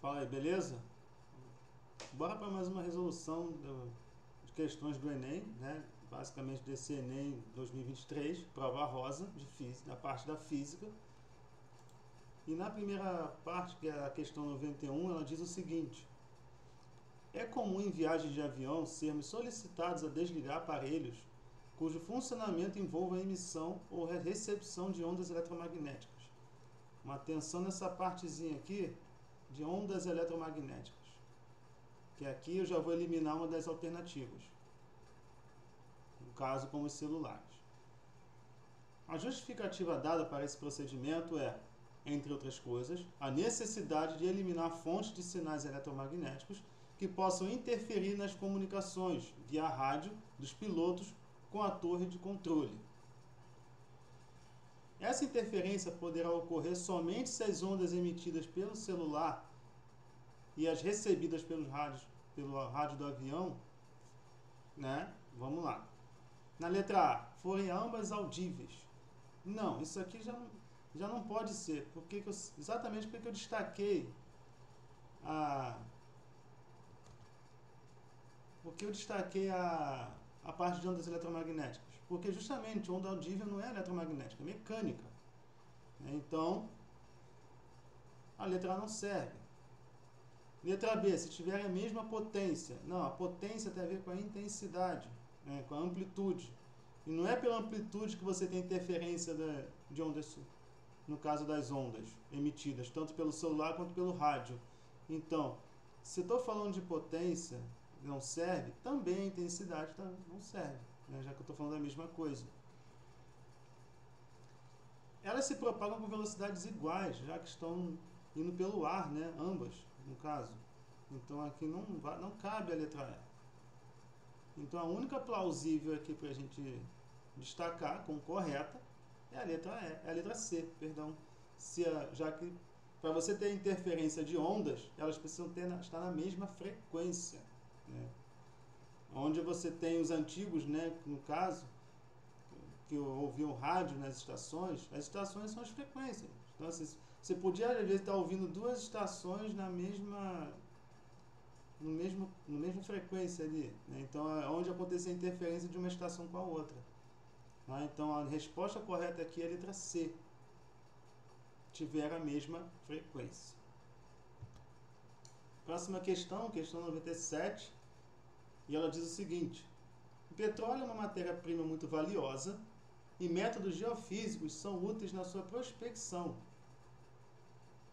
Fala aí, beleza? Bora para mais uma resolução de questões do Enem, né? Basicamente desse Enem 2023, prova rosa de física, da parte da física. E na primeira parte, que é a questão 91, ela diz o seguinte: é comum em viagens de avião sermos solicitados a desligar aparelhos cujo funcionamento envolva a emissão ou recepção de ondas eletromagnéticas. Uma atenção nessa partezinha aqui de ondas eletromagnéticas, que aqui eu já vou eliminar uma das alternativas, no caso como os celulares. A justificativa dada para esse procedimento é, entre outras coisas, a necessidade de eliminar fontes de sinais eletromagnéticos que possam interferir nas comunicações via rádio dos pilotos com a torre de controle. Essa interferência poderá ocorrer somente se as ondas emitidas pelo celular e as recebidas pelo rádio do avião, né? Vamos lá. Na letra A, forem ambas audíveis. Não, isso aqui já não pode ser, exatamente porque eu destaquei a parte de ondas eletromagnéticas. Porque justamente onda audível não é eletromagnética, é mecânica. Então, a letra A não serve. Letra B, se tiver a mesma potência. Não, a potência tem a ver com a intensidade, né, com a amplitude. E não é pela amplitude que você tem interferência de ondas, no caso das ondas emitidas, tanto pelo celular quanto pelo rádio. Então, se estou falando de potência, não serve, também a intensidade não serve, né, já que eu estou falando da mesma coisa. Elas se propagam com velocidades iguais, já que estão indo pelo ar, né, ambas, no caso. Então aqui não cabe a letra E. Então a única plausível aqui para a gente destacar como correta é a letra E, é a letra C, perdão. Já que para você ter interferência de ondas, elas precisam estar na mesma frequência, né? Onde você tem os antigos, né, no caso, que ouviam rádio nas estações, as estações são as frequências. Então você podia às vezes estar ouvindo duas estações na mesma frequência ali, né? Então é onde acontecer a interferência de uma estação com a outra. Então a resposta correta aqui é a letra C, tiver a mesma frequência. Próxima questão 97, e ela diz o seguinte: o petróleo é uma matéria-prima muito valiosa e métodos geofísicos são úteis na sua prospecção.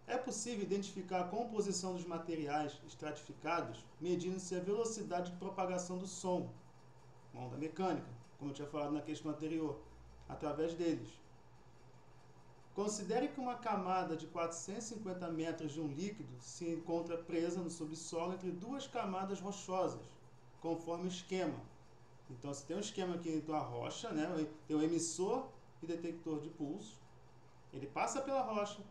É possível identificar a composição dos materiais estratificados medindo-se a velocidade de propagação do som, uma onda mecânica, como eu tinha falado na questão anterior, através deles. Considere que uma camada de 450 metros de um líquido se encontra presa no subsolo entre duas camadas rochosas, conforme o esquema. Então, você tem um esquema aqui entre a rocha, né? Tem o emissor e detector de pulso. Ele passa pela rocha,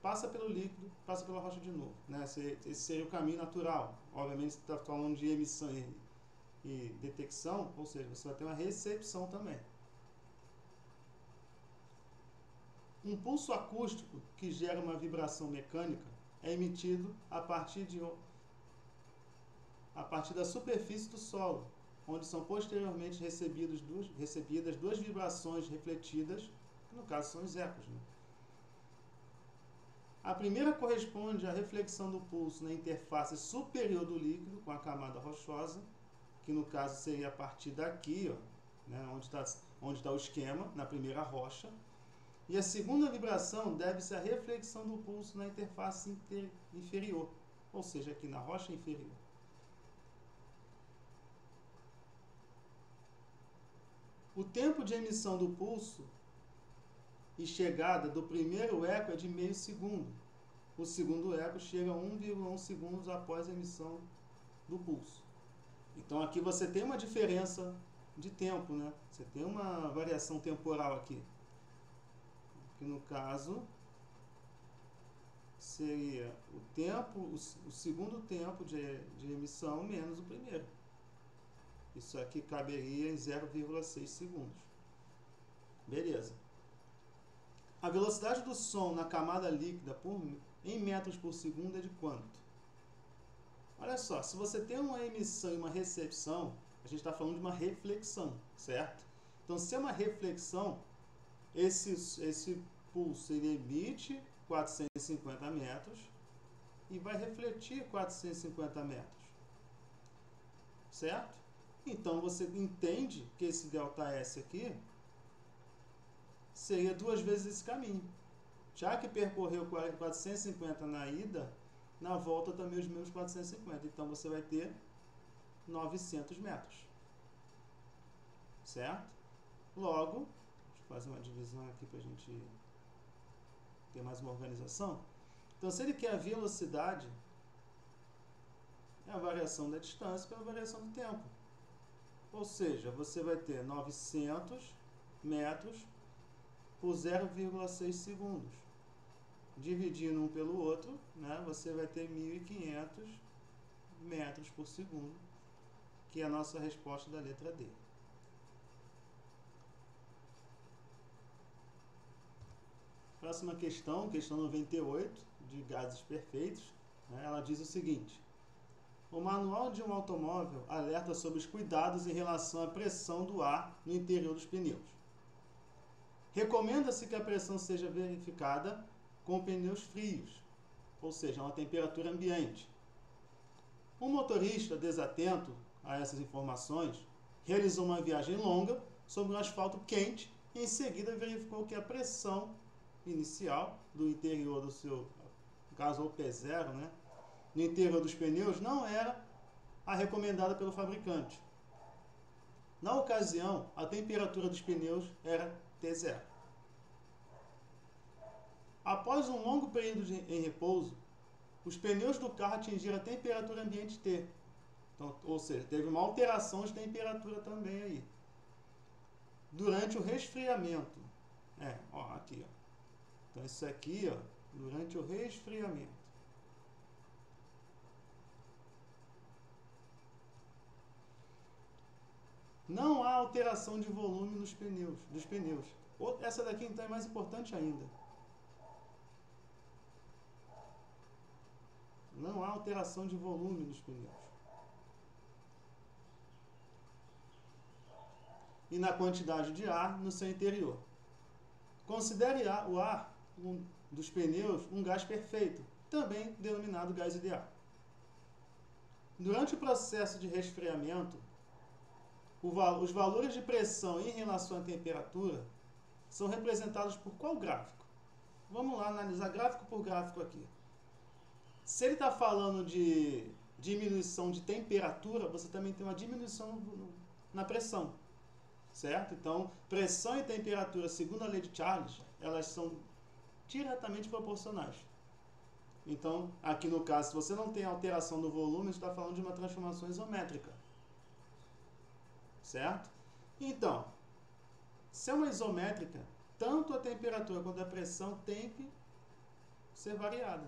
passa pelo líquido, passa pela rocha de novo, né? Esse seria o caminho natural. Obviamente, você está falando de emissão e detecção, ou seja, você vai ter uma recepção também. Um pulso acústico que gera uma vibração mecânica é emitido a partir da superfície do solo, onde são posteriormente recebidas duas vibrações refletidas, que no caso são os ecos, né? A primeira corresponde à reflexão do pulso na interface superior do líquido com a camada rochosa, que no caso seria a partir daqui, ó, né, onde está o esquema, na primeira rocha. E a segunda vibração deve-se à reflexão do pulso na interface inferior, ou seja, aqui na rocha inferior. O tempo de emissão do pulso e chegada do primeiro eco é de meio segundo. O segundo eco chega a 1,1 segundos após a emissão do pulso. Então aqui você tem uma diferença de tempo, né? Você tem uma variação temporal aqui. Que no caso seria o segundo tempo de emissão menos o primeiro. Isso aqui caberia em 0,6 segundos. Beleza. A velocidade do som na camada líquida em metros por segundo é de quanto? Olha só, se você tem uma emissão e uma recepção, a gente está falando de uma reflexão, certo? Então, se é uma reflexão, esse pulso ele emite 450 metros e vai refletir 450 metros, certo? Então, você entende que esse ΔS aqui seria 2 vezes esse caminho. Já que percorreu 450 na ida, na volta também os mesmos 450. Então, você vai ter 900 metros. Certo? Logo, deixa eu fazer uma divisão aqui para a gente ter mais uma organização. Então, se ele quer a velocidade, é a variação da distância pela variação do tempo. Ou seja, você vai ter 900 metros por 0,6 segundos. Dividindo um pelo outro, né, você vai ter 1.500 metros por segundo, que é a nossa resposta da letra D. Próxima questão, questão 98, de gases perfeitos, né, ela diz o seguinte: o manual de um automóvel alerta sobre os cuidados em relação à pressão do ar no interior dos pneus. Recomenda-se que a pressão seja verificada com pneus frios, ou seja, a uma temperatura ambiente. Um motorista desatento a essas informações realizou uma viagem longa sobre um asfalto quente e em seguida verificou que a pressão inicial do interior do seu, no caso o P0, né, no interior dos pneus não era a recomendada pelo fabricante. Na ocasião, a temperatura dos pneus era T0. Após um longo período em repouso, os pneus do carro atingiram a temperatura ambiente T. Então, ou seja, teve uma alteração de temperatura também aí. Durante o resfriamento. Aqui, ó. Então, isso aqui, ó, durante o resfriamento. Não há alteração de volume dos pneus. Essa daqui, então, é mais importante ainda. Não há alteração de volume dos pneus. E na quantidade de ar no seu interior. Considere o ar dos pneus um gás perfeito, também denominado gás ideal. Durante o processo de resfriamento, os valores de pressão em relação à temperatura são representados por qual gráfico? Vamos lá analisar gráfico por gráfico aqui. Se ele está falando de diminuição de temperatura, você também tem uma diminuição na pressão, certo? Então, pressão e temperatura, segundo a lei de Charles, elas são diretamente proporcionais. Então, aqui no caso, se você não tem alteração no volume, você está falando de uma transformação isométrica, certo? Então, se é uma isométrica, tanto a temperatura quanto a pressão tem que ser variada.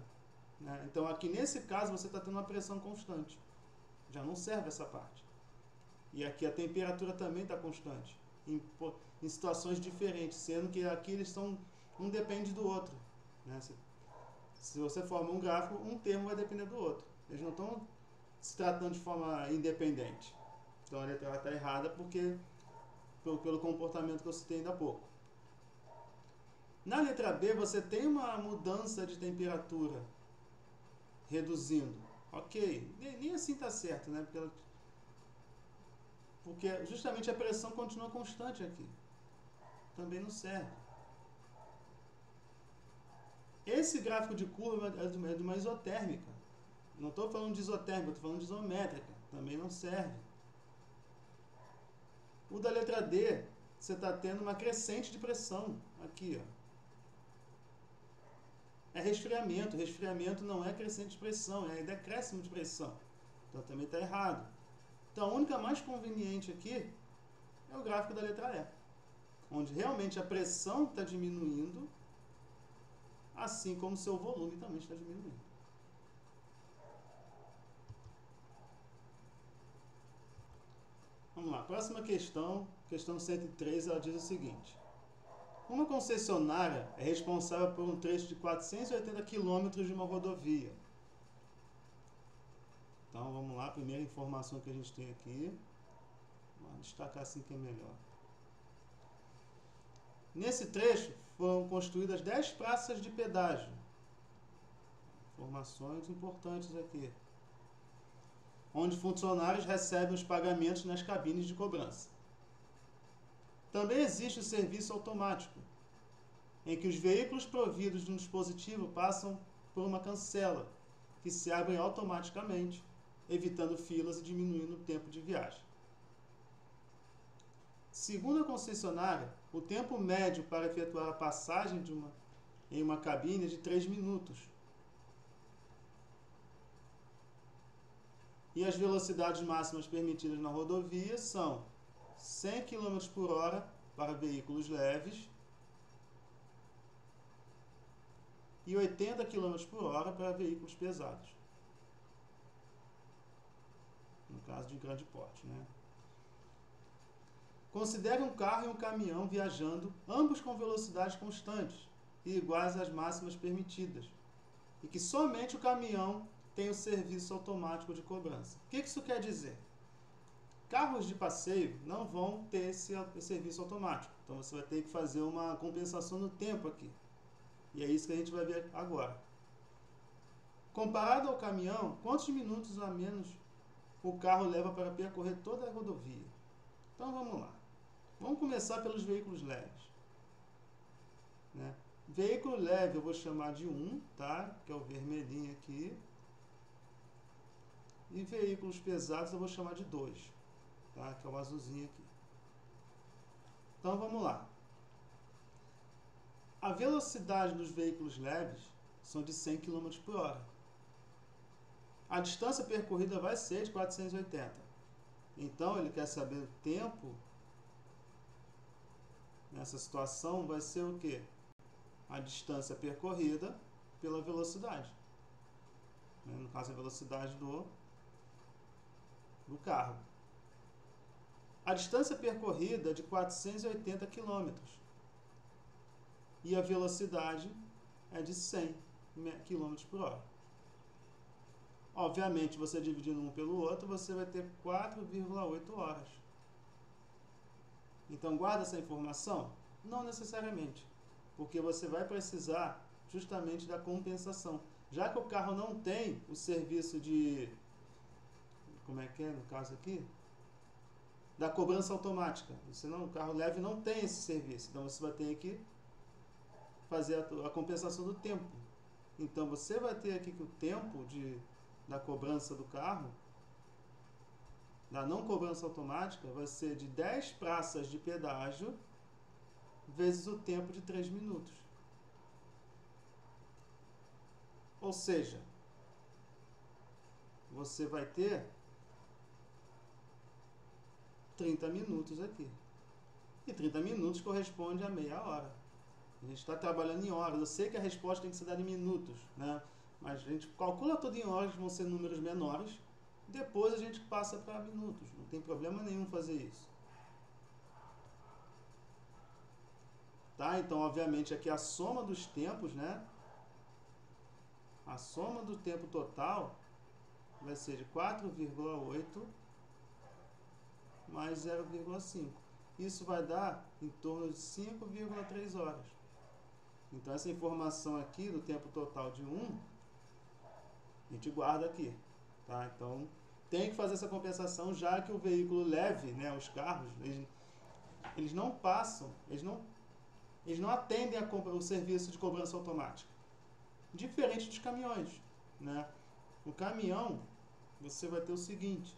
Né? Então, aqui nesse caso, você está tendo uma pressão constante. Já não serve essa parte. E aqui a temperatura também está constante. Em situações diferentes, sendo que aqui eles são, um depende do outro. Né? Se você forma um gráfico, um termo vai depender do outro. Eles não estão se tratando de forma independente. Então, a letra está errada porque pelo comportamento que eu citei ainda há pouco. Na letra B, você tem uma mudança de temperatura reduzindo. Ok, nem assim está certo, né? Porque justamente a pressão continua constante aqui. Também não serve. Esse gráfico de curva é de uma isotérmica. Não estou falando de isotérmica, estou falando de isométrica. Também não serve. O da letra D, você está tendo uma crescente de pressão. Aqui, ó. É resfriamento. Resfriamento não é crescente de pressão, é decréscimo de pressão. Então também está errado. Então a única mais conveniente aqui é o gráfico da letra E, onde realmente a pressão está diminuindo, assim como o seu volume também está diminuindo. Vamos lá, próxima questão, questão 103, ela diz o seguinte: uma concessionária é responsável por um trecho de 480 km de uma rodovia. Então, lá, a primeira informação que a gente tem aqui. Vou destacar assim que é melhor. Nesse trecho foram construídas 10 praças de pedágio. Informações importantes aqui. Onde funcionários recebem os pagamentos nas cabines de cobrança. Também existe o serviço automático, em que os veículos providos de um dispositivo passam por uma cancela, que se abrem automaticamente, evitando filas e diminuindo o tempo de viagem. Segundo a concessionária, o tempo médio para efetuar a passagem em uma cabine é de 3 minutos. E as velocidades máximas permitidas na rodovia são 100 km por hora para veículos leves e 80 km por hora para veículos pesados. No caso de grande porte, né? Considere um carro e um caminhão viajando, ambos com velocidades constantes e iguais às máximas permitidas, e que somente o caminhão tem o serviço automático de cobrança. O que isso quer dizer? Carros de passeio não vão ter esse serviço automático, então você vai ter que fazer uma compensação no tempo aqui. E é isso que a gente vai ver agora. Comparado ao caminhão, quantos minutos a menos o carro leva para percorrer toda a rodovia? Então vamos lá. Vamos começar pelos veículos leves. Né? Veículo leve eu vou chamar de 1, tá? Que é o vermelhinho aqui. E veículos pesados eu vou chamar de 2, tá? Que é o azulzinho aqui. Então vamos lá. A velocidade dos veículos leves são de 100 km por hora. A distância percorrida vai ser de 480. Então ele quer saber o tempo. Nessa situação vai ser o quê? A distância percorrida pela velocidade. No caso, a velocidade do carro. A distância percorrida é de 480 km. E a velocidade é de 100 km por hora. Obviamente, você dividindo um pelo outro, você vai ter 4,8 horas. Então, guarda essa informação? Não necessariamente, porque você vai precisar justamente da compensação. Já que o carro não tem o serviço de... Como é que é no caso aqui? Da cobrança automática. O carro leve não tem esse serviço. Então, você vai ter que fazer a compensação do tempo. Então, você vai ter aqui que o tempo da cobrança do carro, da não cobrança automática, vai ser de 10 praças de pedágio vezes o tempo de 3 minutos. Ou seja, você vai ter 30 minutos aqui. E 30 minutos corresponde a meia hora. A gente está trabalhando em horas. Eu sei que a resposta tem que ser dada em minutos, né? Mas a gente calcula tudo em horas, vão ser números menores. Depois a gente passa para minutos. Não tem problema nenhum fazer isso. Tá? Então, obviamente, aqui a soma dos tempos, né? A soma do tempo total vai ser de 4,8 mais 0,5. Isso vai dar em torno de 5,3 horas. Então, essa informação aqui do tempo total de 1, a gente guarda aqui. Tá? Então, tem que fazer essa compensação, já que o veículo leve, né, os carros, eles não passam, eles não atendem o serviço de cobrança automática. Diferente dos caminhões, né? O caminhão, você vai ter o seguinte: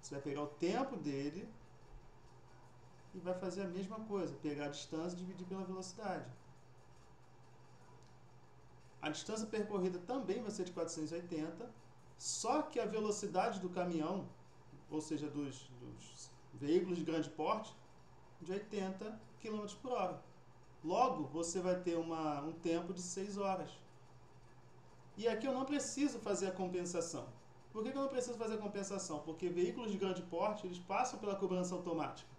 você vai pegar o tempo dele e vai fazer a mesma coisa, pegar a distância e dividir pela velocidade. A distância percorrida também vai ser de 480, só que a velocidade do caminhão, ou seja, dos veículos de grande porte, de 80 km por hora. Logo, você vai ter um tempo de 6 horas. E aqui eu não preciso fazer a compensação. Por que eu não preciso fazer a compensação? Porque veículos de grande porte, eles passam pela cobrança automática.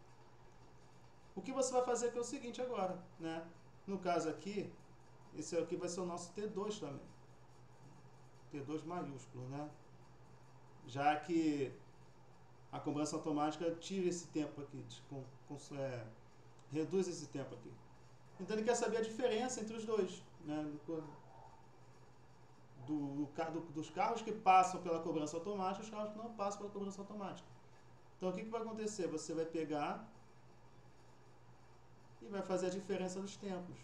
O que você vai fazer aqui é o seguinte agora, né? No caso aqui, esse aqui vai ser o nosso T2 também. T2 maiúsculo, né? já que a cobrança automática tira esse tempo aqui, reduz esse tempo aqui. Então ele quer saber a diferença entre os dois, né? Dos carros que passam pela cobrança automática e os carros que não passam pela cobrança automática. Então o que vai acontecer? Você vai pegar e vai fazer a diferença dos tempos.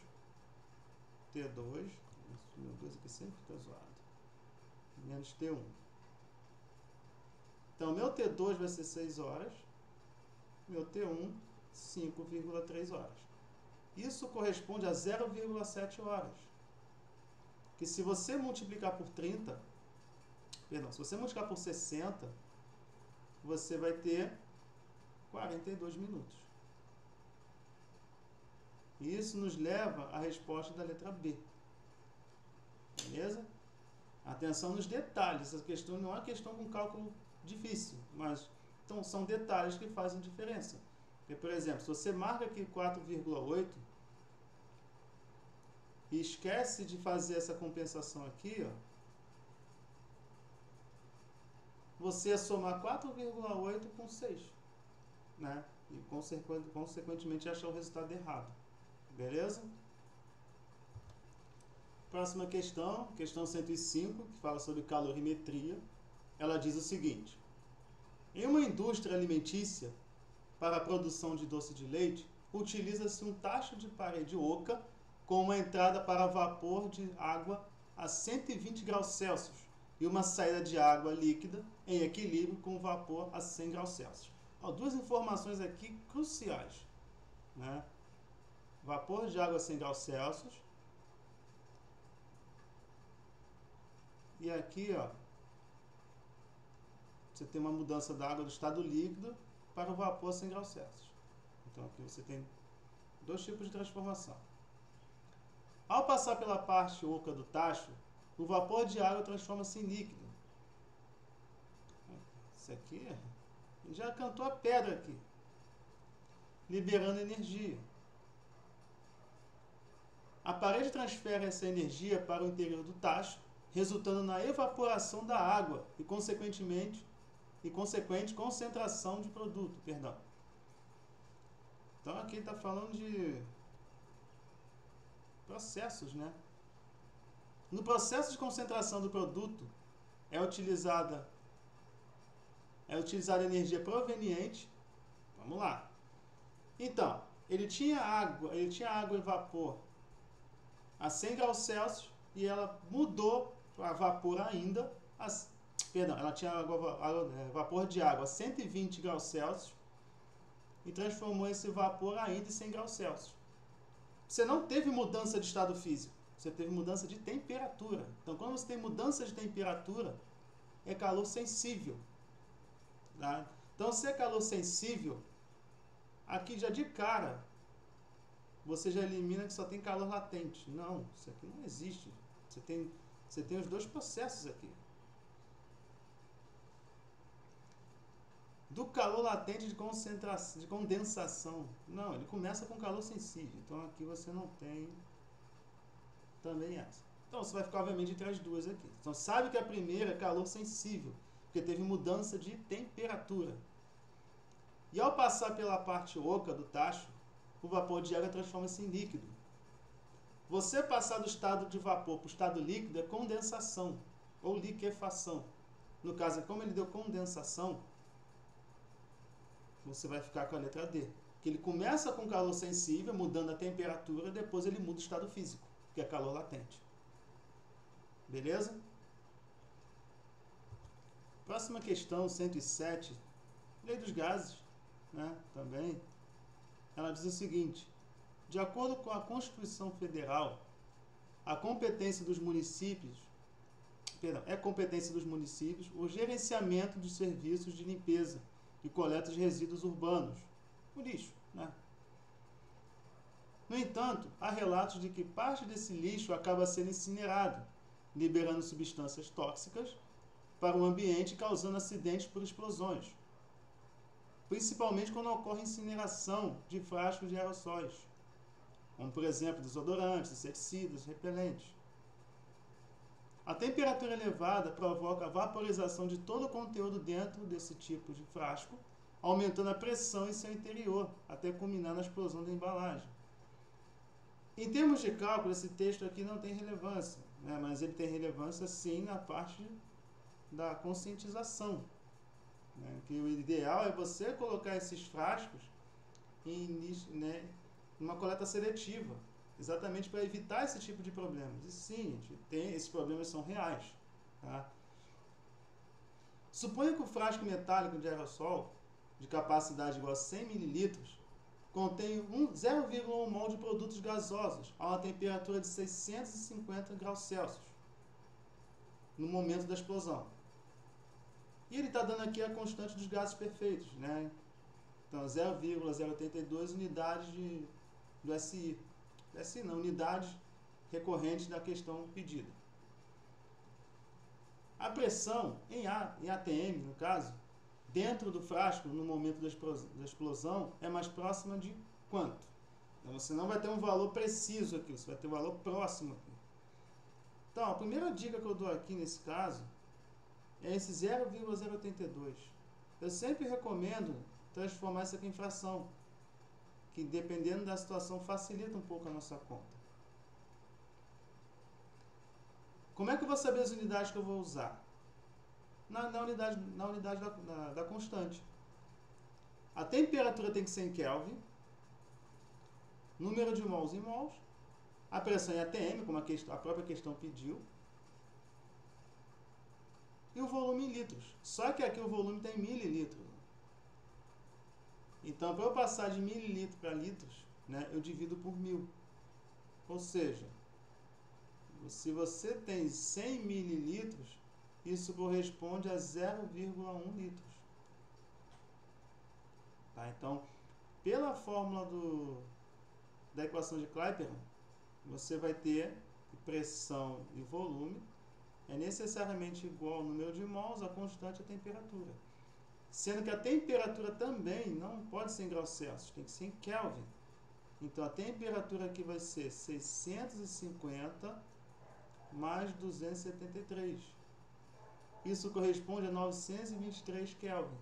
T2, meu 2 aqui sempre fica zoado, menos T1. Então meu T2 vai ser 6 horas, meu T1 5,3 horas. Isso corresponde a 0,7 horas. Que se você multiplicar por 30, perdão, se você multiplicar por 60, você vai ter 42 minutos. E isso nos leva à resposta da letra B. Beleza? Atenção nos detalhes. Essa questão não é uma questão com cálculo difícil, mas então, são detalhes que fazem diferença. Porque, por exemplo, se você marca aqui 4,8 e esquece de fazer essa compensação aqui, ó, você ia somar 4,8 com 6, né? E consequentemente achar o resultado errado. Beleza? Próxima questão, questão 105, que fala sobre calorimetria. Ela diz o seguinte: em uma indústria alimentícia, para a produção de doce de leite, utiliza-se um tacho de parede oca com uma entrada para vapor de água a 120 graus Celsius e uma saída de água líquida em equilíbrio com vapor a 100 graus Celsius. Ó, duas informações aqui cruciais, né? Vapor de água a 100 graus Celsius e aqui, ó, você tem uma mudança da água do estado líquido para o vapor a 100 graus Celsius. Então aqui você tem dois tipos de transformação. Ao passar pela parte oca do tacho, o vapor de água transforma-se em líquido. Isso aqui, já cantou a pedra aqui, liberando energia. A parede transfere essa energia para o interior do tacho, resultando na evaporação da água e consequente concentração de produto. Perdão. Então aqui está falando de processos, né? No processo de concentração do produto é utilizada energia proveniente. Vamos lá. Então, ele tinha água em vapor a 100 graus Celsius e ela mudou a vapor ainda, ela tinha vapor de água a 120 graus Celsius e transformou esse vapor ainda em 100 graus Celsius. Você não teve mudança de estado físico, você teve mudança de temperatura. Então, quando você tem mudança de temperatura, é calor sensível. Tá? Então, se é calor sensível, aqui já de cara, você já elimina que só tem calor latente. Não, isso aqui não existe. Você tem os dois processos aqui. Do calor latente de condensação. Não, ele começa com calor sensível. Então aqui você não tem também essa. Então você vai ficar obviamente entre as duas aqui. Então sabe que a primeira é calor sensível, porque teve mudança de temperatura. E ao passar pela parte oca do tacho, o vapor de água transforma-se em líquido. Você passar do estado de vapor para o estado líquido é condensação ou liquefação. No caso, como ele deu condensação, você vai ficar com a letra D. Que ele começa com calor sensível, mudando a temperatura, depois ele muda o estado físico, que é calor latente. Beleza? Próxima questão, 107. Lei dos gases, né? Também. Ela diz o seguinte: de acordo com a Constituição Federal, é competência dos municípios o gerenciamento dos serviços de limpeza e coleta de resíduos urbanos, o lixo, né? No entanto, há relatos de que parte desse lixo acaba sendo incinerado, liberando substâncias tóxicas para o ambiente, causando acidentes por explosões, principalmente quando ocorre incineração de frascos de aerossóis, como por exemplo desodorantes, inseticidas, repelentes. A temperatura elevada provoca a vaporização de todo o conteúdo dentro desse tipo de frasco, aumentando a pressão em seu interior, até culminar na explosão da embalagem. Em termos de cálculo, esse texto aqui não tem relevância, né? Mas ele tem relevância sim na parte da conscientização, né? Que o ideal é você colocar esses frascos em uma coleta seletiva, exatamente para evitar esse tipo de problemas. E sim, esses problemas são reais. Tá? Suponha que o frasco metálico de aerossol, de capacidade igual a 100 ml, contém 0,1 mol de produtos gasosos a uma temperatura de 650 graus Celsius no momento da explosão. E ele está dando aqui a constante dos gases perfeitos, né? Então, 0,082 unidades do SI. SI não, unidades recorrentes da questão pedida. A pressão em ATM, no caso, dentro do frasco, no momento da explosão, é mais próxima de quanto? Então, você não vai ter um valor preciso aqui, você vai ter um valor próximo aqui. Então, a primeira dica que eu dou aqui nesse caso é esse 0,082. Eu sempre recomendo transformar isso aqui em fração, que dependendo da situação facilita um pouco a nossa conta. Como é que eu vou saber as unidades que eu vou usar? Na unidade da constante. A temperatura tem que ser em Kelvin, número de mols em mols, a pressão em ATM, como a própria questão pediu, e o volume em litros. Só que aqui o volume está em mililitros. Então, para eu passar de mililitro para litros, né, eu divido por 1000. Ou seja, se você tem 100 mililitros, isso corresponde a 0,1 litros. Tá? Então, pela fórmula da equação de Clapeyron, você vai ter que pressão e volume é necessariamente igual ao número de mols, a constante e a temperatura. Sendo que a temperatura também não pode ser em graus Celsius, tem que ser em Kelvin. Então, a temperatura aqui vai ser 650 mais 273. Isso corresponde a 923 Kelvin.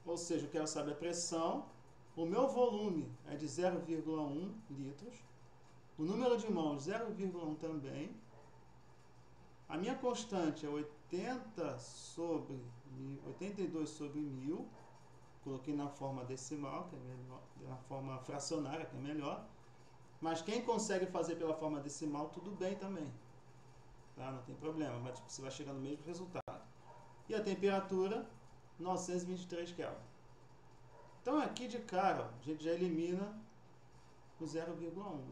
Ou seja, eu quero saber a pressão. O meu volume é de 0,1 litros. O número de mols, 0,1 também. A minha constante é 82 sobre 1000. Coloquei na forma decimal, que é melhor, na forma fracionária, que é melhor. Mas quem consegue fazer pela forma decimal, tudo bem também. Tá? Não tem problema, mas você vai chegar no mesmo resultado. E a temperatura, 923 Kelvin. Então aqui de cara, a gente já elimina o 0,1. A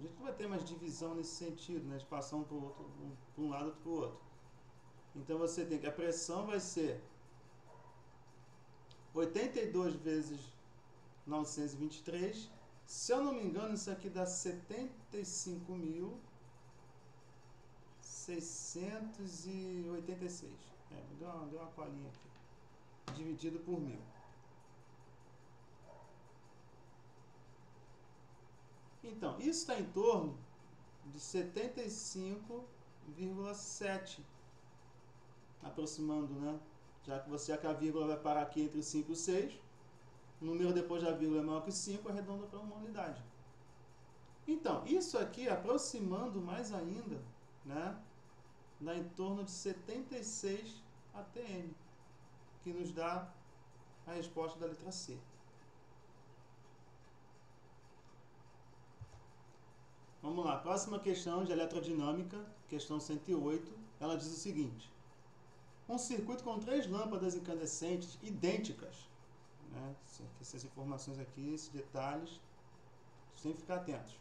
gente não vai ter mais divisão nesse sentido, né? De passar para um lado para o outro. Então você tem que a pressão vai ser 82 vezes 923. Se eu não me engano, isso aqui dá 75.686. Deu uma colinha aqui. Dividido por 1000. Então, isso está em torno de 75,7. Aproximando, né? Já que a vírgula vai parar aqui entre 5 e 6. O número depois da vírgula é maior que 5, arredonda para uma unidade. Então, isso aqui, aproximando mais ainda, né? Dá em torno de 76 ATM, que nos dá a resposta da letra C. Vamos lá, próxima questão de eletrodinâmica, questão 108, ela diz o seguinte: um circuito com 3 lâmpadas incandescentes idênticas, né? Essas informações aqui, esses detalhes, tem que ficar atentos.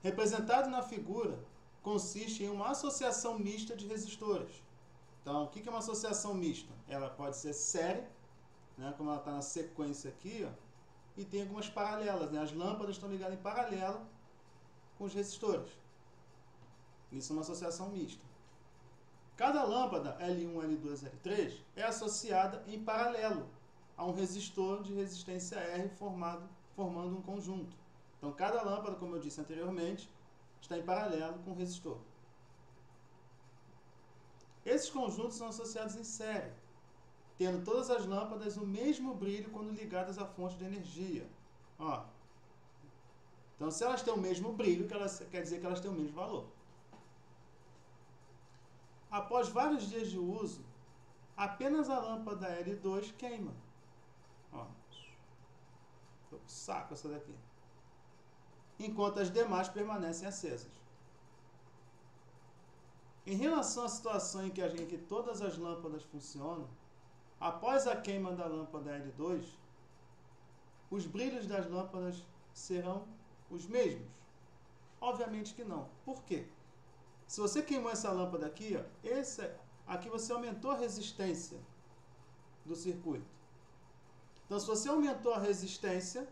Representado na figura, consiste em uma associação mista de resistores. Então, o que é uma associação mista? Ela pode ser série, né, como ela está na sequência aqui, ó, e tem algumas paralelas, né? As lâmpadas estão ligadas em paralelo com os resistores. Isso é uma associação mista. Cada lâmpada L1, L2, L3 é associada em paralelo a um resistor de resistência R formando um conjunto. Então, cada lâmpada, como eu disse anteriormente, está em paralelo com o resistor. Esses conjuntos são associados em série, tendo todas as lâmpadas o mesmo brilho quando ligadas à fonte de energia. Ó. Então, se elas têm o mesmo brilho, quer dizer que elas têm o mesmo valor. Após vários dias de uso, apenas a lâmpada L2 queima. Ó. Saco essa daqui. Enquanto as demais permanecem acesas. Em relação à situação em que todas as lâmpadas funcionam, após a queima da lâmpada L2, os brilhos das lâmpadas serão os mesmos? Obviamente que não. Por quê? Se você queimou essa lâmpada aqui, ó, aqui você aumentou a resistência do circuito. Então, se você aumentou a resistência,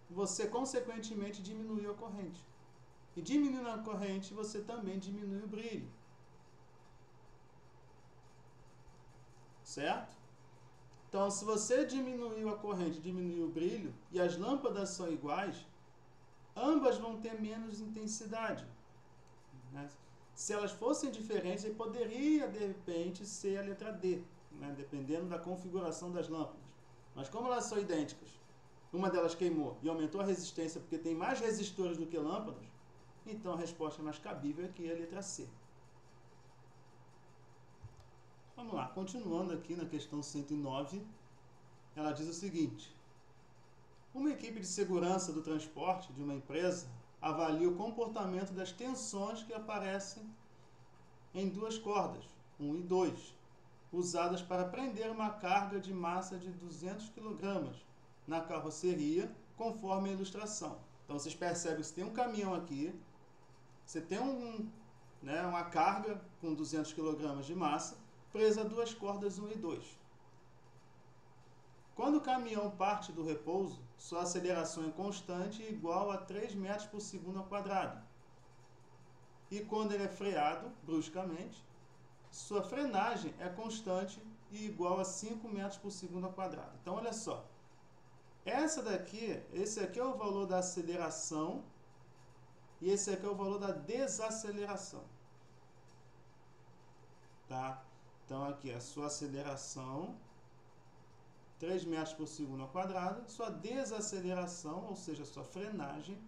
você consequentemente diminuiu a corrente. E diminuindo a corrente, você também diminui o brilho. Certo? Então, se você diminuiu a corrente, diminuiu o brilho, e as lâmpadas são iguais, ambas vão ter menos intensidade. Né? Se elas fossem diferentes, aí poderia, de repente, ser a letra D, né? Dependendo da configuração das lâmpadas. Mas como elas são idênticas, uma delas queimou e aumentou a resistência porque tem mais resistores do que lâmpadas, então a resposta mais cabível é que é a letra C. Vamos lá, continuando aqui na questão 109, ela diz o seguinte: uma equipe de segurança do transporte de uma empresa avalia o comportamento das tensões que aparecem em duas cordas, 1 e 2, usadas para prender uma carga de massa de 200 kg na carroceria, conforme a ilustração. Então, vocês percebem que você tem um caminhão aqui, você tem uma carga com 200 kg de massa, presa a duas cordas 1 e 2. Quando o caminhão parte do repouso, sua aceleração é constante e igual a 3 metros por segundo ao quadrado. E quando ele é freado bruscamente, sua frenagem é constante e igual a 5 metros por segundo ao quadrado. Então, olha só. Esse aqui é o valor da aceleração e esse aqui é o valor da desaceleração. Tá? Então, aqui a sua aceleração, 3 metros por segundo ao quadrado, sua desaceleração, ou seja, sua frenagem,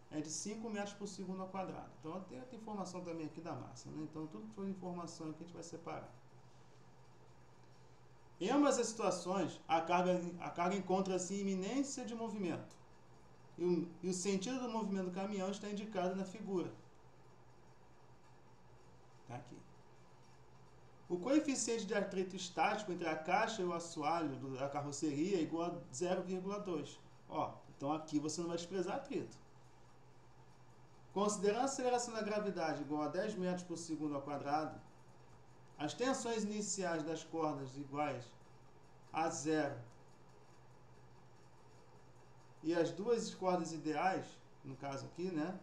é de 5 metros por segundo ao quadrado. Então, tem outra informação também aqui da massa, né? Então, tudo que for informação aqui a gente vai separar. Em ambas as situações, a carga encontra-se em iminência de movimento. E o sentido do movimento do caminhão está indicado na figura. Está aqui. O coeficiente de atrito estático entre a caixa e o assoalho da carroceria é igual a 0,2. Então aqui você não vai desprezar atrito. Considerando a aceleração da gravidade igual a 10 metros por segundo ao quadrado, as tensões iniciais das cordas iguais a 0 e as duas cordas ideais, no caso aqui, né?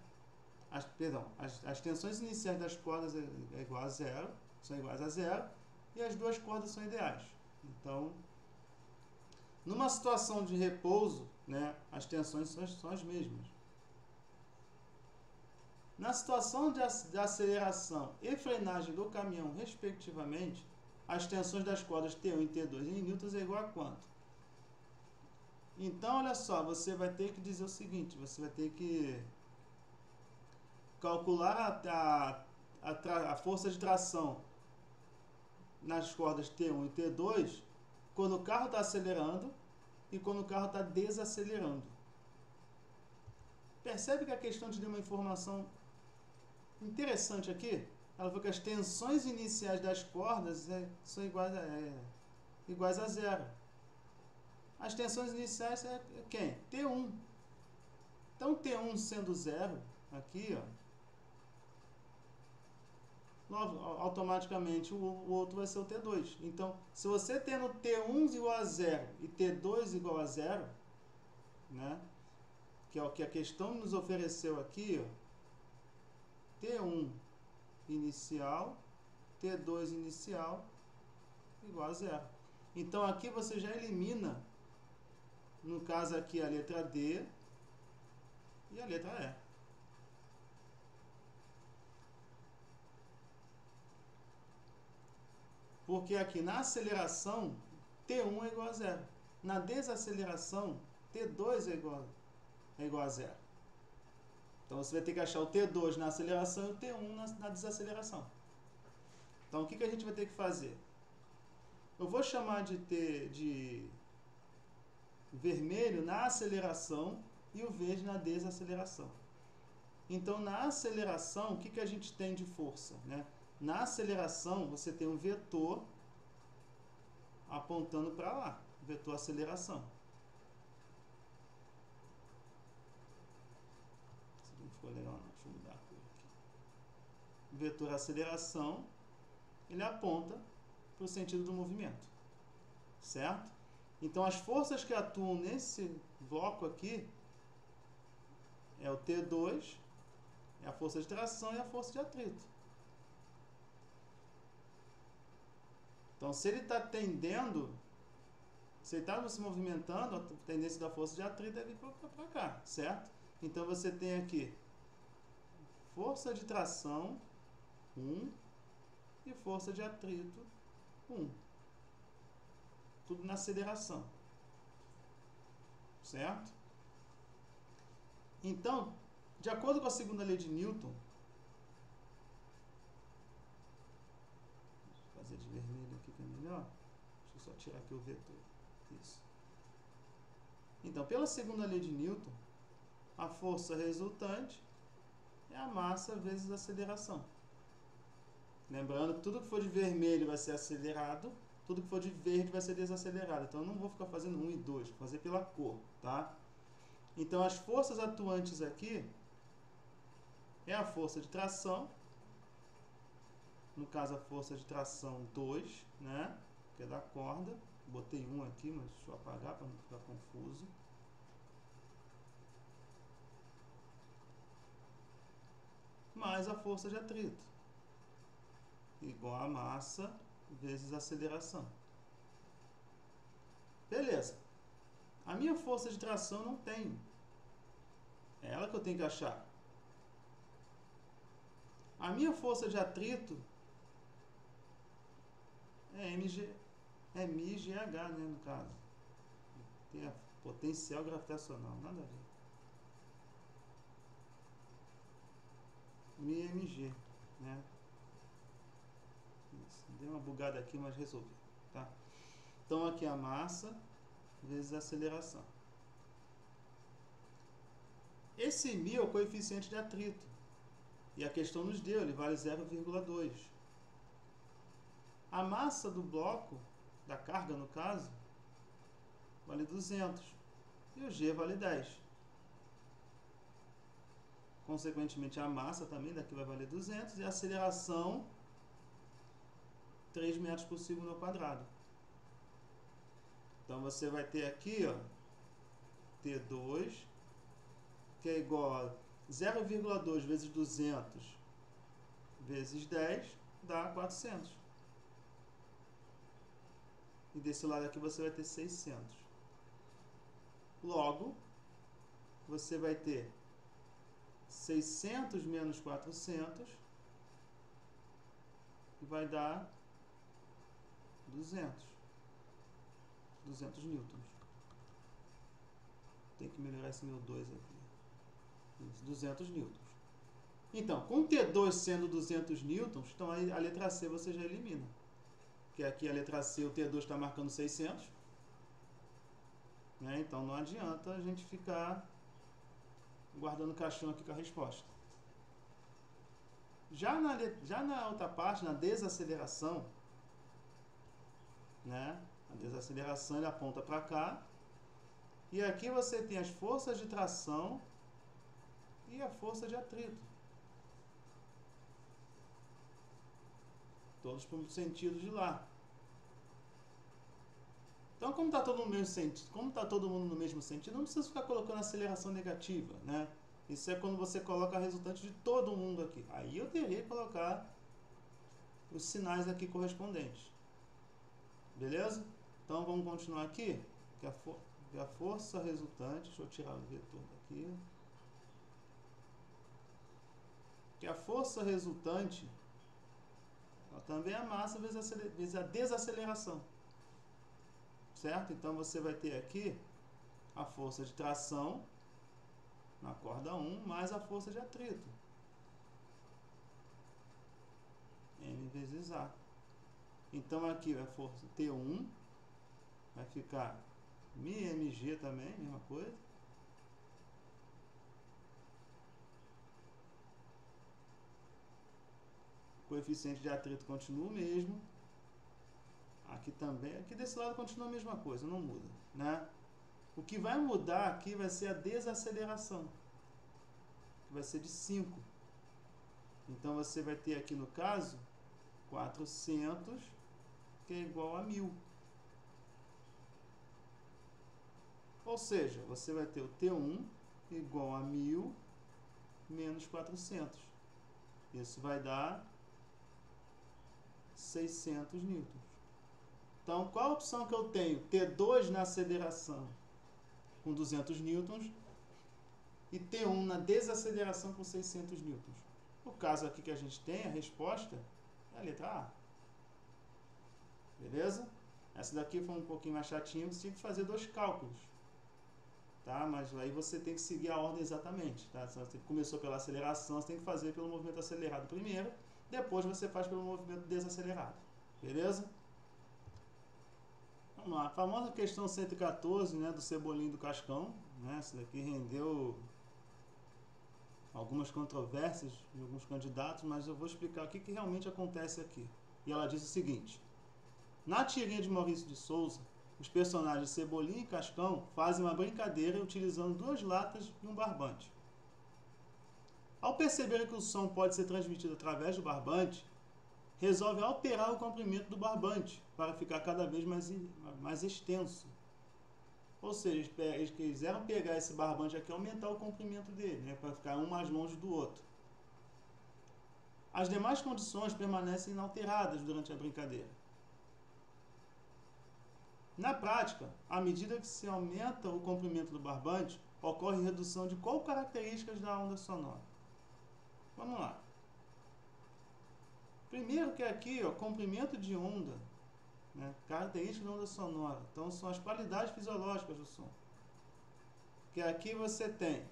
As tensões iniciais das cordas é igual a 0, são iguais a 0, e as duas cordas são ideais. Então, numa situação de repouso, né, as tensões são as mesmas. Na situação de aceleração e frenagem do caminhão, respectivamente, as tensões das cordas T1 e T2 em newtons é igual a quanto? Então, olha só, você vai ter que dizer o seguinte, você vai ter que calcular a força de tração nas cordas T1 e T2 quando o carro está acelerando e quando o carro está desacelerando. Percebe que a questão te deu uma informação interessante aqui? Ela falou que as tensões iniciais das cordas são iguais a 0. As tensões iniciais é quem? T1. Então, T1 sendo 0, aqui, automaticamente o outro vai ser o T2. Então, se você tendo T1 igual a 0 e T2 igual a 0, né, que é o que a questão nos ofereceu aqui, T1 inicial, T2 inicial igual a 0. Então, aqui você já elimina No caso aqui, a letra D e a letra E. Porque aqui na aceleração, T1 é igual a zero. Na desaceleração, T2 é igual a zero. Então, você vai ter que achar o T2 na aceleração e o T1 na desaceleração. Então, o que a gente vai ter que fazer? Eu vou chamar de vermelho na aceleração e o verde na desaceleração. Então, na aceleração, o que a gente tem de força, né? Na aceleração, você tem um vetor apontando para lá, vetor aceleração. Isso não ficou legal não, deixa eu mudar a cor aqui. Vetor aceleração, ele aponta para o sentido do movimento, certo? Então, as forças que atuam nesse bloco aqui é o T2, é a força de tração e a força de atrito. Então, se ele está tendendo, se ele está se movimentando, a tendência da força de atrito é vir para cá, certo? Então, você tem aqui força de tração 1 e força de atrito 1. Tudo na aceleração, certo? Então, de acordo com a segunda lei de Newton, vou fazer de vermelho aqui que é melhor. Deixa eu só tirar aqui o vetor. Isso. Então, pela segunda lei de Newton, a força resultante é a massa vezes a aceleração. Lembrando que tudo que for de vermelho vai ser acelerado, tudo que for de verde vai ser desacelerado. Então, eu não vou ficar fazendo 1 e 2, vou fazer pela cor, tá? Então, as forças atuantes aqui é a força de tração, no caso a força de tração 2, né? Que é da corda. Botei 1 aqui, mas deixa eu apagar para não ficar confuso. Mais a força de atrito, igual a massa vezes a aceleração. Beleza. A minha força de tração não tem. É ela que eu tenho que achar. A minha força de atrito é MGH, né, no caso. Tem a potencial gravitacional, nada a ver. MG, né? Isso. Deu uma bugada aqui, mas resolvi, tá? Então, aqui a massa vezes a aceleração. Esse μ é o coeficiente de atrito. E a questão nos deu, ele vale 0,2. A massa do bloco, da carga no caso, vale 200. E o G vale 10. Consequentemente, a massa também daqui vai valer 200. E a aceleração, 3 metros por segundo ao quadrado. Então, você vai ter aqui, ó, T2, que é igual a 0,2 vezes 200 vezes 10, dá 400. E desse lado aqui você vai ter 600. Logo, você vai ter 600 menos 400, e vai dar 200 newtons. Tem que melhorar esse meu 2 aqui. 200 newtons. Então, com T2 sendo 200 newtons, então a letra C você já elimina. Porque aqui a letra C, o T2 está marcando 600. Né? Então, não adianta a gente ficar guardando caixão aqui com a resposta. Já na outra parte, na desaceleração, né? A desaceleração ele aponta para cá. E aqui você tem as forças de tração e a força de atrito. Todos para o sentido de lá. Então, como está todo mundo no mesmo sentido, não precisa ficar colocando aceleração negativa, né? Isso é quando você coloca a resultante de todo mundo aqui. Aí eu teria que colocar os sinais aqui correspondentes. Beleza? Então, vamos continuar aqui. que a força resultante, deixa eu tirar o vetor daqui, que a força resultante ela também é a massa vezes a desaceleração, certo? Então você vai ter aqui a força de tração na corda 1 mais a força de atrito, M vezes A. Então aqui a força T1 vai ficar μmg também, mesma coisa. O coeficiente de atrito continua o mesmo. Aqui também, aqui desse lado continua a mesma coisa, não muda, né? O que vai mudar aqui vai ser a desaceleração, que vai ser de 5. Então você vai ter aqui no caso 400, que é igual a 1000. Ou seja, você vai ter o T1 igual a 1000 menos 400. Isso vai dar 600 newtons. Então, qual a opção que eu tenho? T2 na aceleração com 200 newtons e T1 na desaceleração com 600 newtons. No caso aqui que a gente tem, a resposta é a letra A. Beleza? Essa daqui foi um pouquinho mais chatinha, você tinha que fazer 2 cálculos. Tá? Mas aí você tem que seguir a ordem exatamente. Tá? Se você começou pela aceleração, você tem que fazer pelo movimento acelerado primeiro, depois você faz pelo movimento desacelerado. Beleza? Vamos lá, a famosa questão 114, né, do Cebolinha e do Cascão, né, essa daqui rendeu algumas controvérsias de alguns candidatos, mas eu vou explicar o que realmente acontece aqui. E ela diz o seguinte: na tirinha de Maurício de Souza, os personagens Cebolinha e Cascão fazem uma brincadeira utilizando 2 latas e um barbante. Ao perceberem que o som pode ser transmitido através do barbante, resolve alterar o comprimento do barbante para ficar cada vez mais extenso. Ou seja, eles quiseram pegar esse barbante aqui e aumentar o comprimento dele, né, para ficar um mais longe do outro. As demais condições permanecem inalteradas durante a brincadeira. Na prática, à medida que se aumenta o comprimento do barbante, ocorre redução de qual características da onda sonora? Vamos lá. Primeiro que aqui, ó, comprimento de onda, né, características da onda sonora. Então são as qualidades fisiológicas do som. Que aqui você tem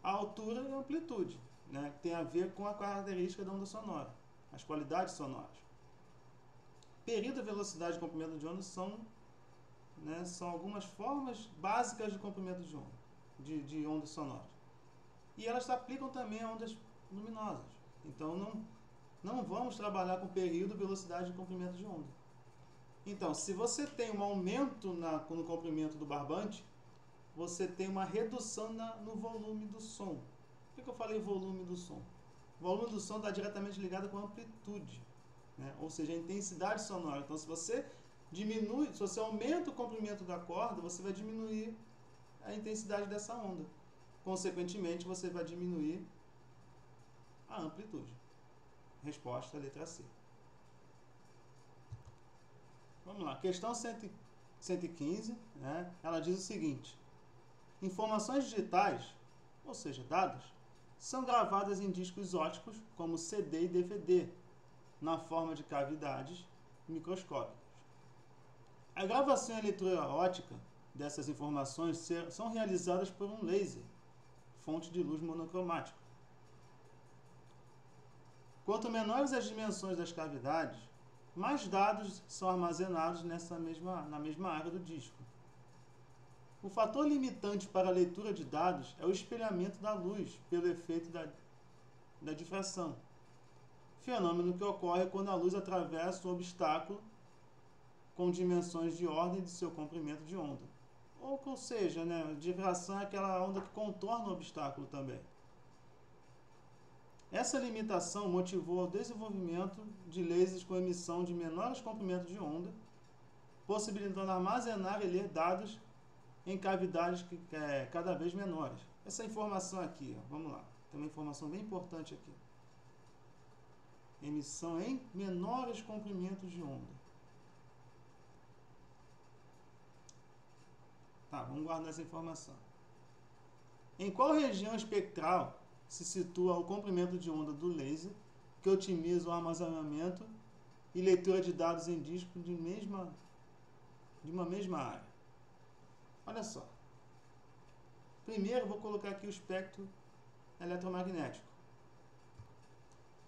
a altura e a amplitude, né, que tem a ver com a característica da onda sonora, as qualidades sonoras. Período, velocidade e comprimento de onda são algumas formas básicas de comprimento de onda, de ondas sonoras. E elas se aplicam também a ondas luminosas. Então não vamos trabalhar com período, velocidade e comprimento de onda. Então, se você tem um aumento no comprimento do barbante, você tem uma redução no volume do som. Por que eu falei volume do som? O volume do som está diretamente ligado com a amplitude, né? Ou seja, a intensidade sonora. Então, se você aumenta o comprimento da corda, você vai diminuir a intensidade dessa onda. Consequentemente, você vai diminuir a amplitude. Resposta, letra C. Vamos lá, questão 115, né? Ela diz o seguinte: informações digitais, ou seja, dados, são gravadas em discos óticos como CD e DVD, na forma de cavidades microscópicas. A gravação em leitura ótica dessas informações são realizadas por um laser, fonte de luz monocromática. Quanto menores as dimensões das cavidades, mais dados são armazenados na mesma área do disco. O fator limitante para a leitura de dados é o espelhamento da luz pelo efeito da difração, fenômeno que ocorre quando a luz atravessa um obstáculo com dimensões de ordem de seu comprimento de onda. Ou seja, né, difração é aquela onda que contorna o obstáculo também. Essa limitação motivou o desenvolvimento de lasers com emissão de menores comprimentos de onda, possibilitando armazenar e ler dados em cavidades cada vez menores. Essa informação aqui, ó, vamos lá, tem uma informação bem importante aqui. Emissão em menores comprimentos de onda. Tá, vamos guardar essa informação. Em qual região espectral se situa o comprimento de onda do laser que otimiza o armazenamento e leitura de dados em disco de uma mesma área? Olha só. Primeiro, vou colocar aqui o espectro eletromagnético.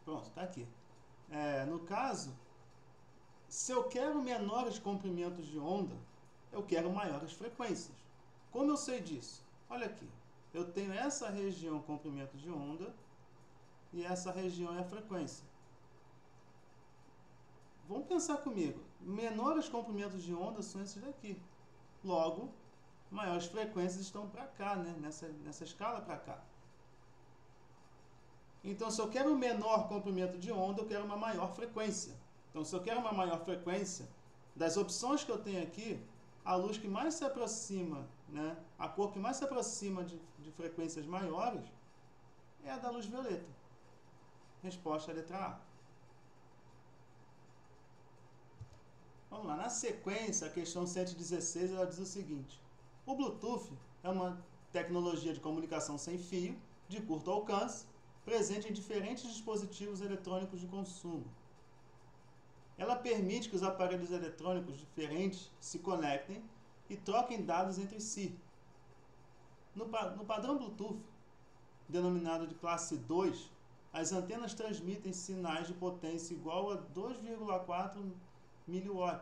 Pronto, está aqui. No caso, se eu quero menores comprimentos de onda, eu quero maiores frequências. Como eu sei disso? Olha aqui. Eu tenho essa região comprimento de onda e essa região é a frequência. Vamos pensar comigo. Menores comprimentos de onda são esses daqui. Logo, maiores frequências estão para cá, né? Nessa escala para cá. Então, se eu quero um menor comprimento de onda, eu quero uma maior frequência. Então, se eu quero uma maior frequência, das opções que eu tenho aqui, a luz que mais se aproxima, né? A cor que mais se aproxima de frequências maiores é a da luz violeta. Resposta à letra A. Vamos lá, na sequência, a questão 116, ela diz o seguinte: o Bluetooth é uma tecnologia de comunicação sem fio, de curto alcance, presente em diferentes dispositivos eletrônicos de consumo. Ela permite que os aparelhos eletrônicos diferentes se conectem e troquem dados entre si. No padrão Bluetooth, denominado de classe 2, as antenas transmitem sinais de potência igual a 2,4 mW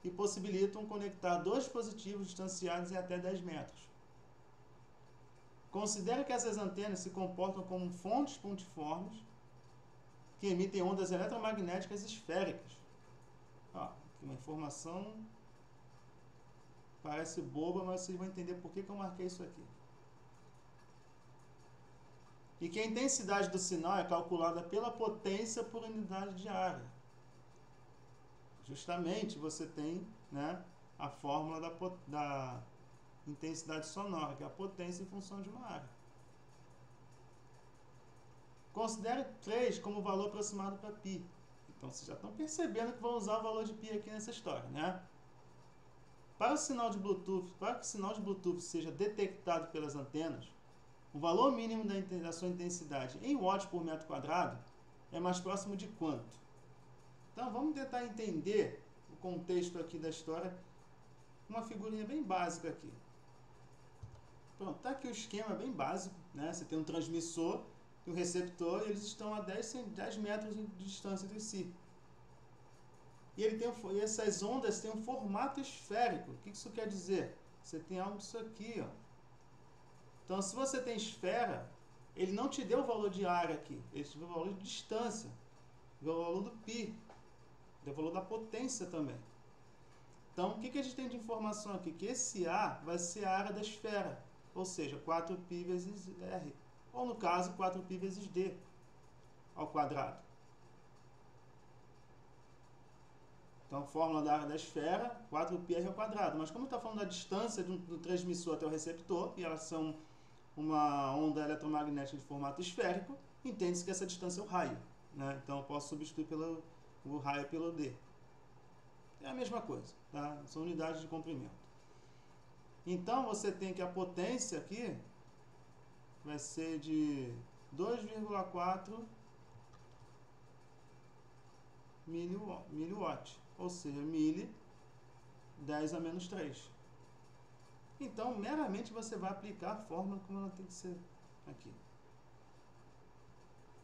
e possibilitam conectar dois dispositivos distanciados em até 10 metros. Considere que essas antenas se comportam como fontes pontiformes que emitem ondas eletromagnéticas esféricas. Aqui uma informação parece boba, mas vocês vão entender por que eu marquei isso aqui. E que a intensidade do sinal é calculada pela potência por unidade de área. Justamente você tem, né, a fórmula da intensidade sonora, que é a potência em função de uma área. Considere 3 como valor aproximado para π. Então, vocês já estão percebendo que vão usar o valor de π aqui nessa história, né? Para que o sinal de Bluetooth seja detectado pelas antenas, o valor mínimo da sua intensidade em watts por metro quadrado é mais próximo de quanto? Então, vamos tentar entender o contexto aqui da história. Uma figurinha bem básica aqui. Pronto, está aqui o esquema bem básico, né? Você tem um transmissor e um receptor, e eles estão a 10 metros de distância entre si. E essas ondas têm um formato esférico. O que isso quer dizer? Você tem algo disso aqui, ó. Então, se você tem esfera, ele não te deu o valor de área aqui, ele te deu o valor de distância, deu o valor do π, deu o valor da potência também. Então, o que a gente tem de informação aqui? Que esse A vai ser a área da esfera, ou seja, 4π vezes R, ou no caso, 4π vezes D ao quadrado. Então, a fórmula da área da esfera, 4πr ao quadrado. Mas como está falando da distância do transmissor até o receptor, e elas são uma onda eletromagnética de formato esférico, entende-se que essa distância é o raio, né? Então, eu posso substituir o raio pelo D. É a mesma coisa, tá? São unidades de comprimento. Então, você tem que a potência aqui vai ser de 2,4 miliwatt, ou seja, 10 a menos 3. Então, meramente você vai aplicar a fórmula como ela tem que ser aqui.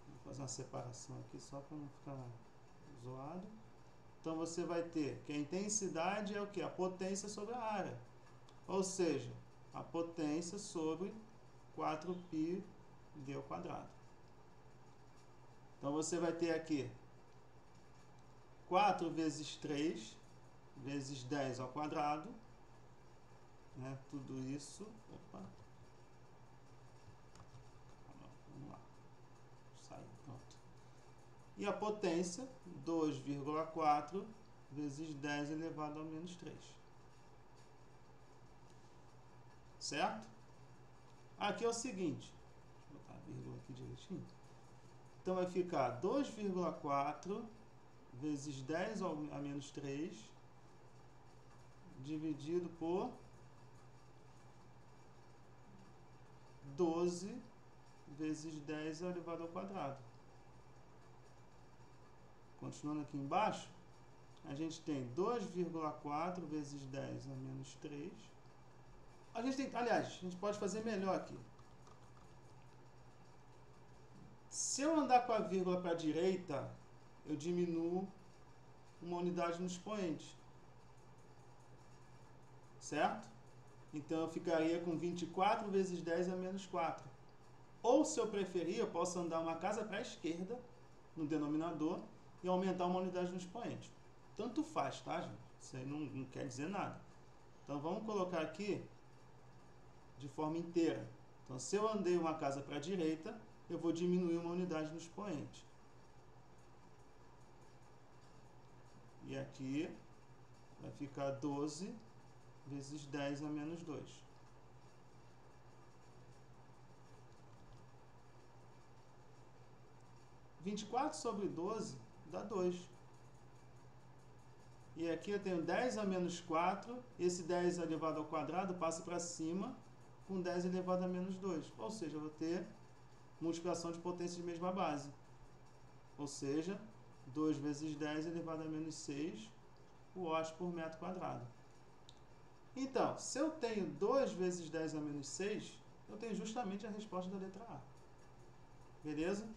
Vou fazer uma separação aqui só para não ficar zoado. Então, você vai ter que a intensidade é o que? A potência sobre a área. Ou seja, a potência sobre 4π d ao quadrado. Então, você vai ter aqui 4 vezes 3 vezes 10 ao quadrado, né? Tudo isso, vamos lá, sai, pronto. E a potência, 2,4 vezes 10 elevado ao menos 3. Certo? Aqui é o seguinte, deixa eu botar a vírgula aqui direitinho. Então, vai ficar 2,4 vezes 10 a menos 3 dividido por 12 vezes 10 elevado ao quadrado. Continuando aqui embaixo, a gente tem 2,4 vezes 10 a menos 3. Aliás, a gente pode fazer melhor aqui. Se eu andar com a vírgula para a direita, eu diminuo uma unidade no expoente. Certo? Então eu ficaria com 24 vezes 10 a menos 4. Ou, se eu preferir, eu posso andar uma casa para a esquerda, no denominador, e aumentar uma unidade no expoente. Tanto faz, tá, gente? Isso aí não quer dizer nada. Então vamos colocar aqui de forma inteira. Então, se eu andei uma casa para a direita, eu vou diminuir uma unidade no expoente. E aqui vai ficar 12 vezes 10 a menos 2. 24 sobre 12 dá 2. E aqui eu tenho 10 a menos 4. Esse 10 elevado ao quadrado passa para cima com 10 elevado a menos 2. Ou seja, eu vou ter multiplicação de potência de mesma base. Ou seja, 2 vezes 10 elevado a menos 6 watts por metro quadrado. Então, se eu tenho 2 vezes 10 a menos 6, eu tenho justamente a resposta da letra A. Beleza?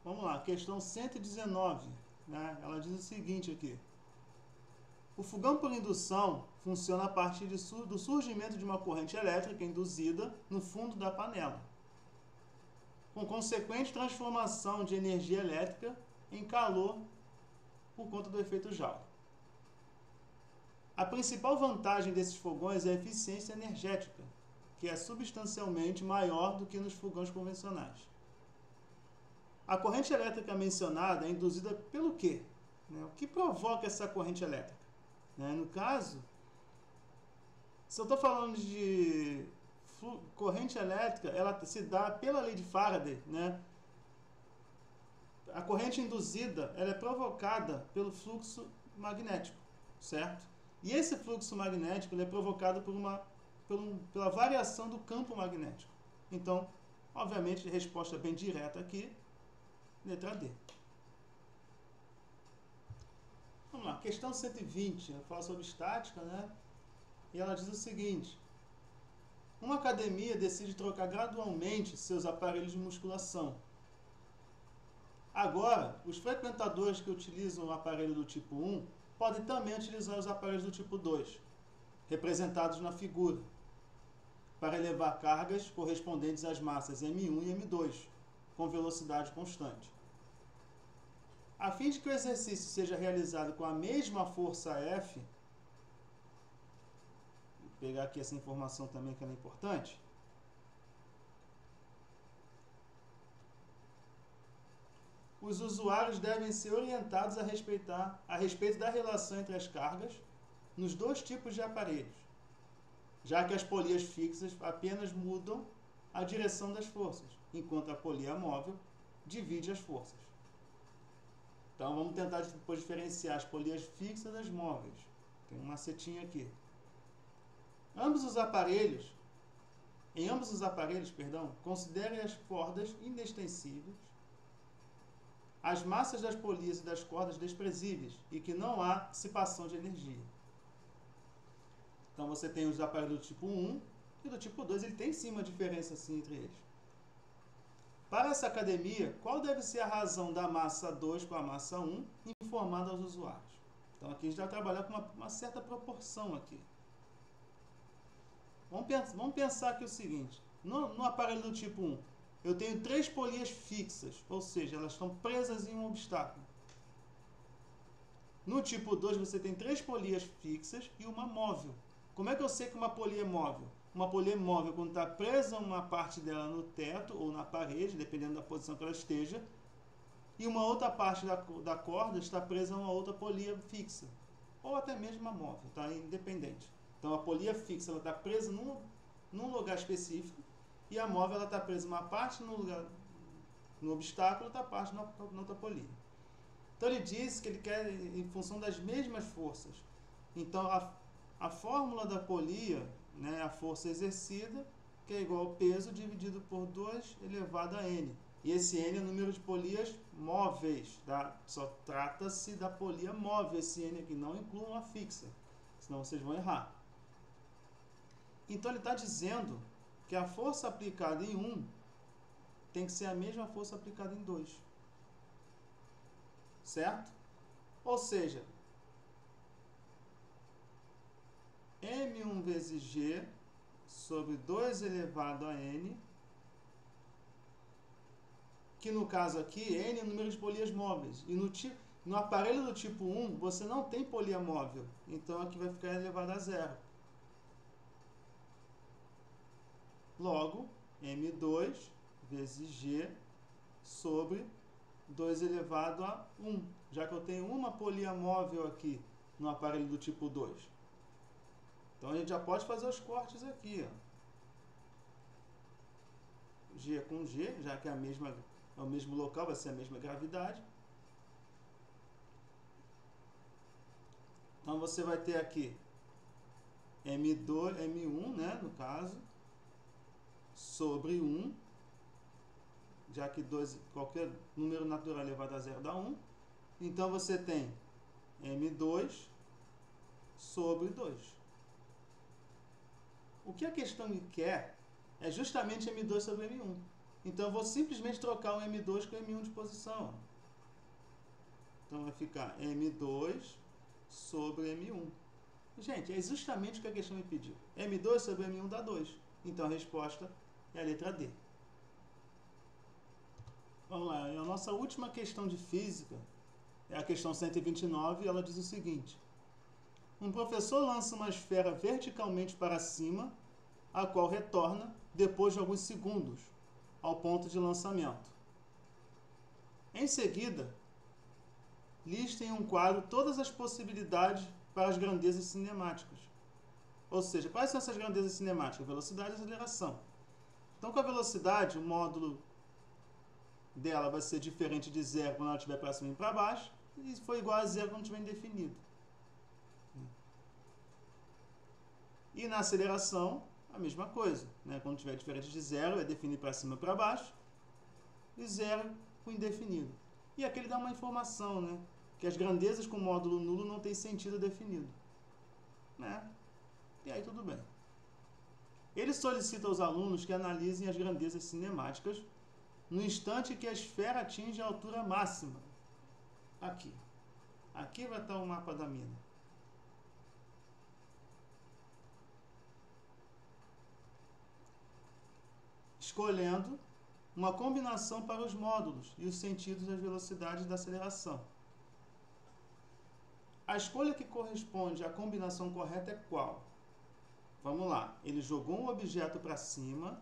Vamos lá, questão 119. Né? Ela diz o seguinte aqui. O fogão por indução funciona a partir do surgimento de uma corrente elétrica induzida no fundo da panela, com consequente transformação de energia elétrica em calor por conta do efeito Joule. A principal vantagem desses fogões é a eficiência energética, que é substancialmente maior do que nos fogões convencionais. A corrente elétrica mencionada é induzida pelo quê? O que provoca essa corrente elétrica? No caso, se eu estou falando de corrente elétrica, ela se dá pela lei de Faraday. A corrente induzida ela é provocada pelo fluxo magnético, certo? E esse fluxo magnético ele é provocado pela variação do campo magnético. Então, obviamente, resposta bem direta aqui, letra D. Vamos lá, questão 120, ela fala sobre estática, E ela diz o seguinte: uma academia decide trocar gradualmente seus aparelhos de musculação. Agora, os frequentadores que utilizam o aparelho do tipo 1 podem também utilizar os aparelhos do tipo 2, representados na figura, para elevar cargas correspondentes às massas M1 e M2, com velocidade constante. A fim de que o exercício seja realizado com a mesma força F, vou pegar aqui essa informação também que ela é importante, os usuários devem ser orientados a respeito da relação entre as cargas nos dois tipos de aparelhos, já que as polias fixas apenas mudam a direção das forças, enquanto a polia móvel divide as forças. Então vamos tentar depois diferenciar as polias fixas das móveis. Tem um macetinho aqui. Em ambos os aparelhos, considerem as cordas inextensíveis, as massas das polias e das cordas desprezíveis e que não há dissipação de energia. Então você tem os aparelhos do tipo 1 e do tipo 2, ele tem sim uma diferença assim entre eles. Para essa academia, qual deve ser a razão da massa 2 com a massa 1 informada aos usuários? Então aqui a gente vai trabalhar com uma certa proporção aqui. Vamos pensar aqui o seguinte, no aparelho do tipo 1, eu tenho 3 polias fixas, ou seja, elas estão presas em um obstáculo. No tipo 2 você tem 3 polias fixas e uma móvel. Como é que eu sei que uma polia é móvel? Uma polia é móvel quando está presa uma parte dela no teto ou na parede, dependendo da posição que ela esteja, e uma outra parte da corda está presa a uma outra polia fixa, ou até mesmo uma móvel, está independente. Então a polia fixa ela está presa num lugar específico e a móvel ela está presa uma parte no obstáculo e outra parte na outra polia. Então ele disse que ele quer em função das mesmas forças. Então a fórmula da polia, né, a força exercida, que é igual ao peso dividido por 2 elevado a n. E esse n é o número de polias móveis, tá? Só trata-se da polia móvel, esse n aqui, não inclui uma fixa, senão vocês vão errar. Então ele está dizendo que a força aplicada em 1 tem que ser a mesma força aplicada em 2. Certo? Ou seja, M1 vezes G sobre 2 elevado a N, que no caso aqui, N é o número de polias móveis. E no aparelho do tipo 1, você não tem polia móvel. Então aqui vai ficar elevado a 0. Logo, M2 vezes G sobre 2 elevado a 1, já que eu tenho uma polia móvel aqui no aparelho do tipo 2. Então a gente já pode fazer os cortes aqui, ó. G com G, já que é o mesmo local, vai ser a mesma gravidade. Então você vai ter aqui M1, né, no caso, sobre 1, já que qualquer número natural elevado a 0 dá 1. Então você tem M2 sobre 2. O que a questão me quer é justamente M2 sobre M1. Então eu vou simplesmente trocar o M2 com o M1 de posição. Então vai ficar M2 sobre M1. Gente, é justamente o que a questão me pediu. M2 sobre M1 dá 2. Então a resposta é a letra D. Vamos lá, a nossa última questão de física é a questão 129, e ela diz o seguinte: um professor lança uma esfera verticalmente para cima, a qual retorna depois de alguns segundos ao ponto de lançamento. Em seguida, lista em um quadro todas as possibilidades para as grandezas cinemáticas. Ou seja, quais são essas grandezas cinemáticas? Velocidade e aceleração. Então, com a velocidade, o módulo dela vai ser diferente de 0 quando ela estiver para cima e para baixo, e foi igual a 0 quando estiver indefinido. E na aceleração, a mesma coisa, né? Quando estiver diferente de 0, é definir para cima e para baixo, e 0 com indefinido. E aqui ele dá uma informação, né? Que as grandezas com módulo nulo não tem sentido definido. Né? E aí tudo bem. Ele solicita aos alunos que analisem as grandezas cinemáticas no instante que a esfera atinge a altura máxima. Aqui. Aqui vai estar o mapa da mina. Escolhendo uma combinação para os módulos e os sentidos das velocidades da aceleração. A escolha que corresponde à combinação correta é qual? Vamos lá. Ele jogou um objeto para cima,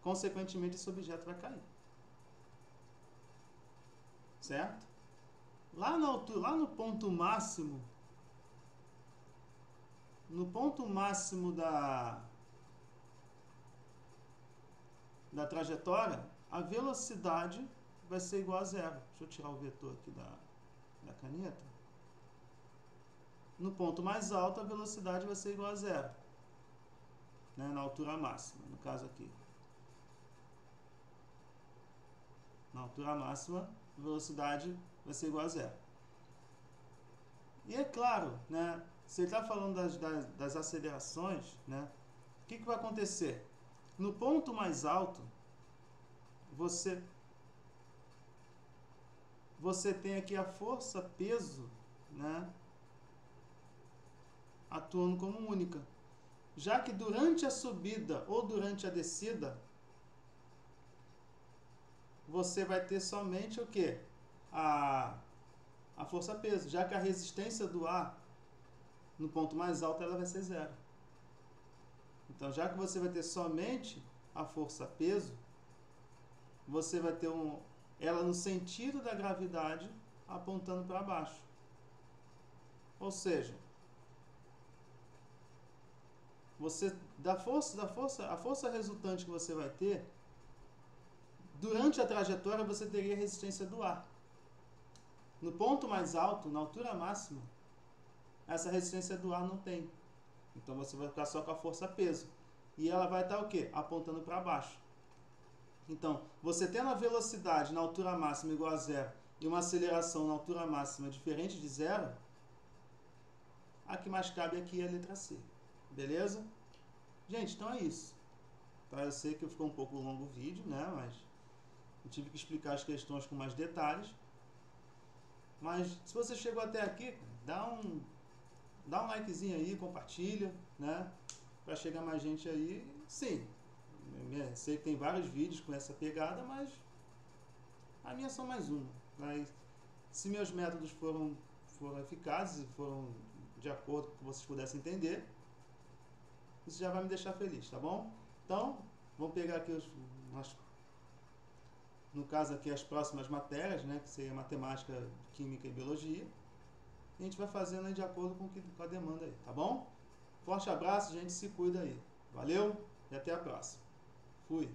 consequentemente esse objeto vai cair. Certo? Lá na altura, lá no ponto máximo da trajetória, a velocidade vai ser igual a 0. Deixa eu tirar o vetor aqui da caneta. No ponto mais alto, a velocidade vai ser igual a 0. Né, na altura máxima, no caso aqui. Na altura máxima, a velocidade vai ser igual a 0. E é claro, né, se ele está falando das acelerações, né, o que vai acontecer? No ponto mais alto, você tem aqui a força-peso, né, atuando como única. Já que durante a subida ou durante a descida, você vai ter somente o quê? A força-peso, já que a resistência do ar no ponto mais alto ela vai ser 0. Então, já que você vai ter somente a força-peso, você vai ter ela no sentido da gravidade apontando para baixo. Ou seja, a força resultante que você vai ter Durante a trajetória você teria resistência do ar. No ponto mais alto, na altura máxima, essa resistência do ar não tem. Então você vai ficar só com a força-peso. E ela vai estar o quê? Apontando para baixo. Então, você tendo a velocidade na altura máxima igual a zero e uma aceleração na altura máxima diferente de zero, a que mais cabe aqui é a letra C. Beleza? Gente, então é isso. Tá? Eu sei que ficou um pouco longo o vídeo, né? Mas eu tive que explicar as questões com mais detalhes. Mas se você chegou até aqui, dá um likezinho aí, compartilha, né? Para chegar mais gente aí. Sim, sei que tem vários vídeos com essa pegada, mas a minha é só mais uma. Mas se meus métodos foram eficazes e foram de acordo com o que vocês pudessem entender, isso já vai me deixar feliz, tá bom? Então, vamos pegar aqui no caso aqui as próximas matérias, né, que seria matemática, química e biologia. E a gente vai fazendo aí de acordo com a demanda aí, tá bom? Forte abraço, gente, se cuida aí. Valeu e até a próxima. Fui.